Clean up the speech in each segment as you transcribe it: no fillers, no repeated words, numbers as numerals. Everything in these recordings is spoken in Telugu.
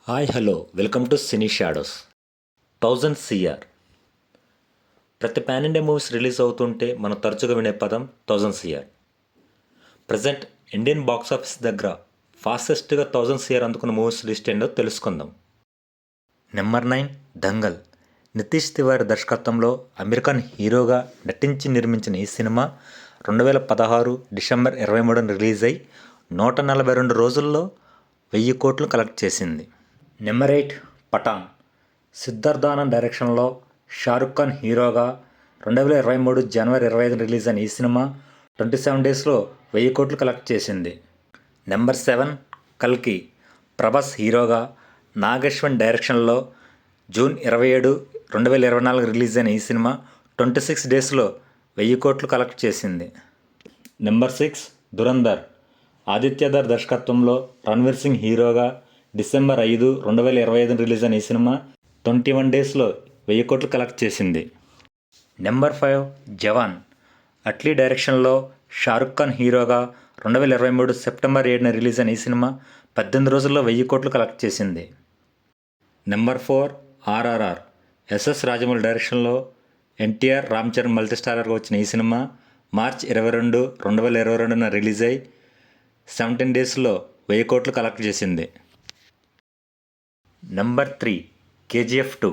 Hi hello welcome to cine shadows. 1000 CR. ప్రతి పాన్ ఇండియా మూవీస్ రిలీజ్ అవుతుంటే మనం తరచుగా వినే పదం 1000 CR. Present Indian box office దగ్గర ఫాస్టెస్ట్గా 1000 సిఆర్ అందుకున్న మూవీస్ లిస్ట్ ఏంటో తెలుసుకుందాం. నెంబర్ 9 దంగల్. నితీష్ తివారీ దర్శకత్వంలో అమెరికన్ హీరోగా నటించి నిర్మించిన ఈ సినిమా 2016 డిసెంబర్ 23న రిలీజ్ అయి 142 రోజుల్లో 1000 కోట్లు కలెక్ట్ చేసింది. నెంబర్ 8 పఠాన్. సిద్ధార్థ్ ఆనంద్ డైరెక్షన్లో షారుఖ్ ఖాన్ హీరోగా 2023 జనవరి 25న రిలీజ్ అయిన ఈ సినిమా 27 డేస్లో 1000 కోట్లు కలెక్ట్ చేసింది. నెంబర్ 7 కల్కి. ప్రభాస్ హీరోగా నాగేశ్వన్ డైరెక్షన్లో జూన్ 27, 2024 రిలీజ్ అయిన ఈ సినిమా 26 డేస్లో 1000 కోట్లు కలెక్ట్ చేసింది. నెంబర్ 6 ధురంధర్. ఆదిత్యధర్ దర్శకత్వంలో రణ్వీర్ సింగ్ హీరోగా డిసెంబర్ 5, 2025న రిలీజ్ అయిన ఈ సినిమా 21 డేస్లో 1000 కోట్లు కలెక్ట్ చేసింది. నెంబర్ 5 జవాన్. అట్లీ డైరెక్షన్లో షారుఖ్ ఖాన్ హీరోగా 2023 సెప్టెంబర్ 7న రిలీజ్ అయిన ఈ సినిమా 18 రోజుల్లో 1000 కోట్లు కలెక్ట్ చేసింది. నెంబర్ 4 ఆర్ఆర్ఆర్. ఎస్ఎస్ రాజమౌళి డైరెక్షన్లో ఎన్టీఆర్, రామ్ చరణ్ మల్టీస్టారర్గా వచ్చిన ఈ సినిమా మార్చ్ 22, 2022న రిలీజ్ అయి 17 డేస్లో 1000 కోట్లు కలెక్ట్ చేసింది. Number 3 KGF 2.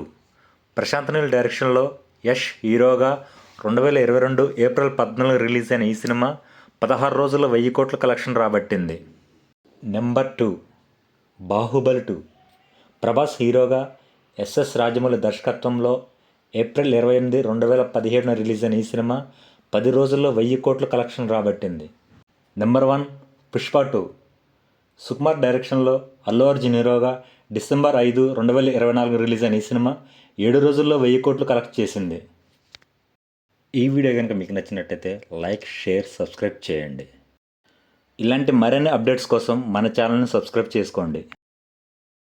ప్రశాంత్ నీల్ డైరెక్షన్లో యష్ హీరోగా 2022 ఏప్రిల్ 14న రిలీజ్ అయిన ఈ సినిమా 16 రోజుల్లో 1000 కోట్ల కలెక్షన్ రాబట్టింది. నెంబర్ 2 బాహుబలి 2. ప్రభాస్ హీరోగా ఎస్ఎస్ రాజమౌళి దర్శకత్వంలో ఏప్రిల్ 28, 2017న రిలీజ్ అయిన ఈ సినిమా 10 రోజుల్లో 1000 కోట్ల కలెక్షన్ రాబట్టింది. నెంబర్ 1 పుష్ప 2. సుకుమార్ డైరెక్షన్లో అల్లు అర్జున్ హీరోగా డిసెంబర్ 5, 2024 రిలీజ్ అయిన ఈ సినిమా 7 రోజుల్లో 1000 కోట్లు కలెక్ట్ చేసింది. ఈ వీడియో కనుక మీకు నచ్చినట్టయితే లైక్, షేర్, సబ్స్క్రైబ్ చేయండి. ఇలాంటి మరిన్ని అప్డేట్స్ కోసం మన ఛానల్ని సబ్స్క్రైబ్ చేసుకోండి.